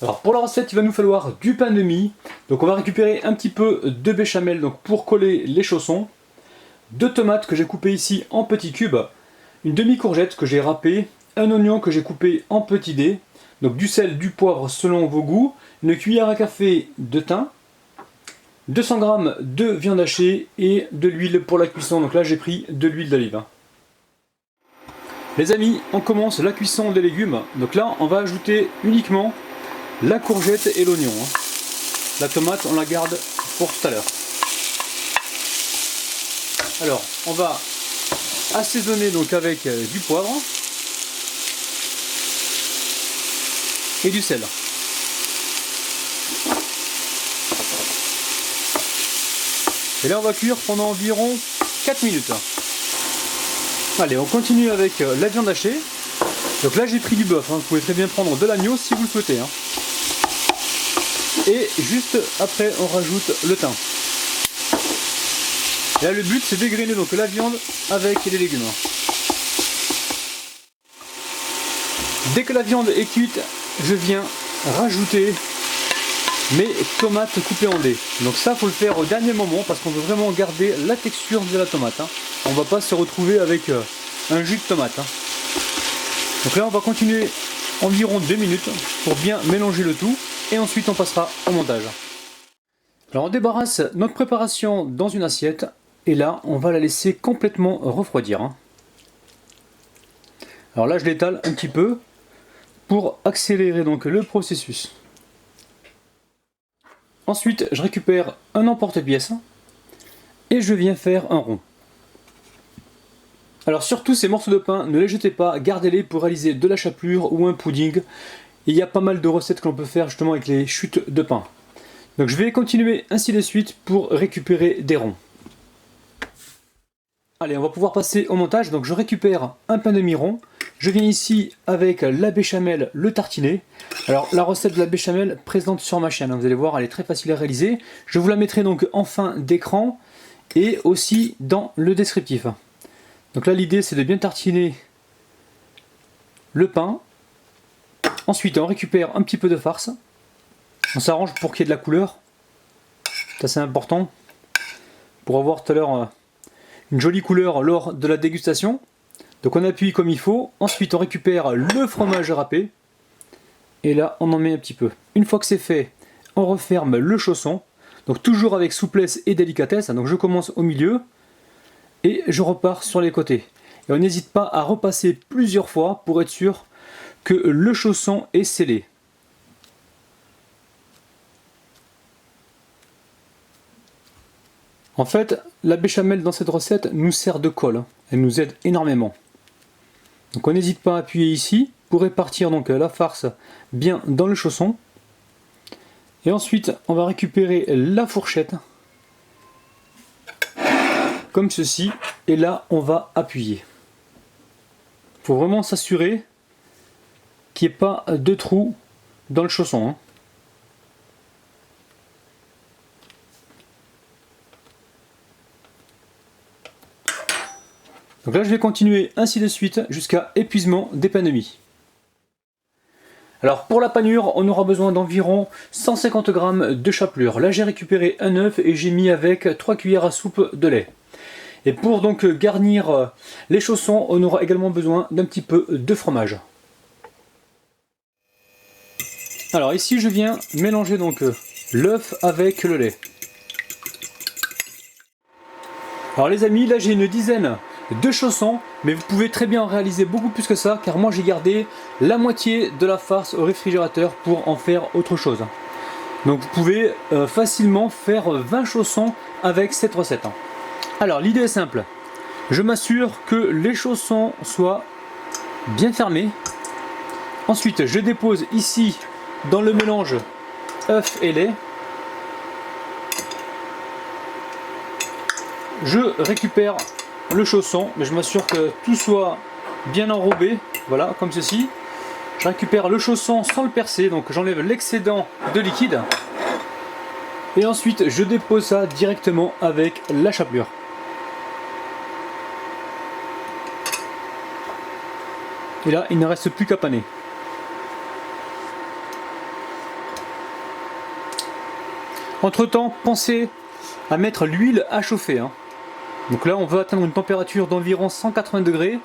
Alors pour la recette, il va nous falloir du pain de mie. Donc on va récupérer un petit peu de béchamel donc pour coller les chaussons, 2 tomates que j'ai coupées ici en petits cubes, une demi-courgette que j'ai râpée, un oignon que j'ai coupé en petits dés, donc du sel, du poivre selon vos goûts, une cuillère à café de thym, 200 g de viande hachée et de l'huile pour la cuisson. Donc là j'ai pris de l'huile d'olive. Les amis, on commence la cuisson des légumes. Donc là on va ajouter uniquement la courgette et l'oignon. La tomate, on la garde pour tout à l'heure. Alors, on va assaisonner donc avec du poivre et du sel. Et là, on va cuire pendant environ 4 minutes. Allez, on continue avec la viande hachée. Donc là, j'ai pris du bœuf. Vous pouvez très bien prendre de l'agneau si vous le souhaitez. Et juste après on rajoute le thym. Et là le but c'est dégrainer donc la viande avec les légumes. Dès que la viande est cuite, je viens rajouter mes tomates coupées en dés. Donc ça faut le faire au dernier moment parce qu'on veut vraiment garder la texture de la tomate. On ne va pas se retrouver avec un jus de tomate. Donc là on va continuer environ 2 minutes pour bien mélanger le tout. Et ensuite on passera au montage. Alors on débarrasse notre préparation dans une assiette et là on va la laisser complètement refroidir. Alors là je l'étale un petit peu pour accélérer donc le processus. Ensuite je récupère un emporte-pièce et je viens faire un rond. Alors surtout ces morceaux de pain, ne les jetez pas, gardez-les pour réaliser de la chapelure ou un pudding. Il y a pas mal de recettes que l'on peut faire justement avec les chutes de pain. Donc je vais continuer ainsi de suite pour récupérer des ronds. Allez, on va pouvoir passer au montage. Donc je récupère un pain de mie rond. Je viens ici avec la béchamel, le tartiner. Alors la recette de la béchamel présente sur ma chaîne. Vous allez voir, elle est très facile à réaliser. Je vous la mettrai donc en fin d'écran et aussi dans le descriptif. Donc là l'idée c'est de bien tartiner le pain. Ensuite, on récupère un petit peu de farce. On s'arrange pour qu'il y ait de la couleur. C'est assez important pour avoir tout à l'heure une jolie couleur lors de la dégustation. Donc on appuie comme il faut. Ensuite, on récupère le fromage râpé. Et là, on en met un petit peu. Une fois que c'est fait, on referme le chausson. Donc toujours avec souplesse et délicatesse. Donc je commence au milieu et je repars sur les côtés. Et on n'hésite pas à repasser plusieurs fois pour être sûr que le chausson est scellé. En fait, la béchamel dans cette recette nous sert de colle. Elle nous aide énormément. Donc on n'hésite pas à appuyer ici pour répartir donc la farce bien dans le chausson. Et ensuite, on va récupérer la fourchette comme ceci. Et là, on va appuyer. Il faut vraiment s'assurer qu'il n'y ait pas de trous dans le chausson. Donc là je vais continuer ainsi de suite jusqu'à épuisement des pains de mie. Alors pour la panure, on aura besoin d'environ 150 g de chapelure. Là j'ai récupéré un œuf et j'ai mis avec 3 cuillères à soupe de lait. Et pour donc garnir les chaussons, on aura également besoin d'un petit peu de fromage. Alors ici je viens mélanger donc l'œuf avec le lait. Alors les amis, là j'ai une dizaine de chaussons, mais vous pouvez très bien en réaliser beaucoup plus que ça, car moi j'ai gardé la moitié de la farce au réfrigérateur pour en faire autre chose. Donc vous pouvez facilement faire 20 chaussons avec cette recette. Alors l'idée est simple, je m'assure que les chaussons soient bien fermés. Ensuite je dépose ici dans le mélange œuf et lait. Je récupère le chausson, mais je m'assure que tout soit bien enrobé, voilà, comme ceci. Je récupère le chausson sans le percer, donc j'enlève l'excédent de liquide. Et ensuite, je dépose ça directement avec la chapelure. Et là, il ne reste plus qu'à paner. Entre temps, pensez à mettre l'huile à chauffer, hein. Donc là on veut atteindre une température d'environ 180 degrés.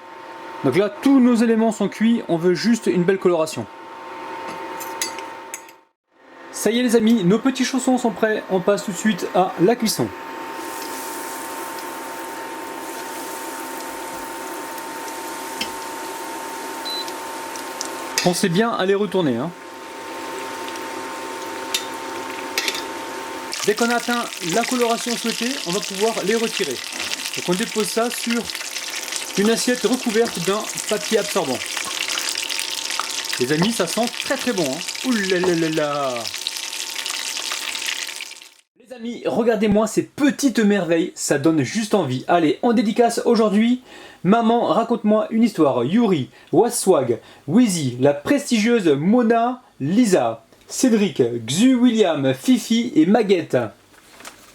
Donc là tous nos éléments sont cuits, on veut juste une belle coloration. Ça y est les amis, nos petits chaussons sont prêts, on passe tout de suite à la cuisson. Pensez bien à les retourner, hein. Dès qu'on a atteint la coloration souhaitée, on va pouvoir les retirer. Donc on dépose ça sur une assiette recouverte d'un papier absorbant. Les amis, ça sent très très bon, hein. Ouh là là là là. Les amis, regardez-moi ces petites merveilles, ça donne juste envie. Allez, en dédicace aujourd'hui, maman, raconte-moi une histoire. Yuri, Waswag, Wheezy, la prestigieuse Mona, Lisa, Cédric, Xu William, Fifi et Maguette.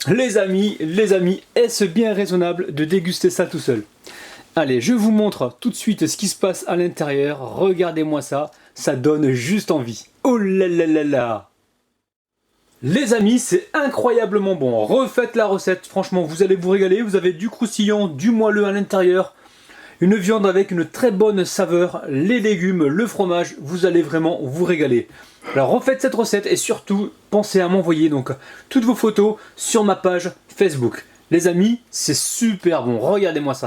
Les amis, est-ce bien raisonnable de déguster ça tout seul? Allez, je vous montre tout de suite ce qui se passe à l'intérieur. Regardez-moi ça, ça donne juste envie. Oh là là là là! Les amis, c'est incroyablement bon. Refaites la recette, franchement, vous allez vous régaler. Vous avez du croustillant, du moelleux à l'intérieur. Une viande avec une très bonne saveur, les légumes, le fromage, vous allez vraiment vous régaler. Alors refaites cette recette et surtout pensez à m'envoyer donc toutes vos photos sur ma page Facebook. Les amis, c'est super bon, regardez-moi ça.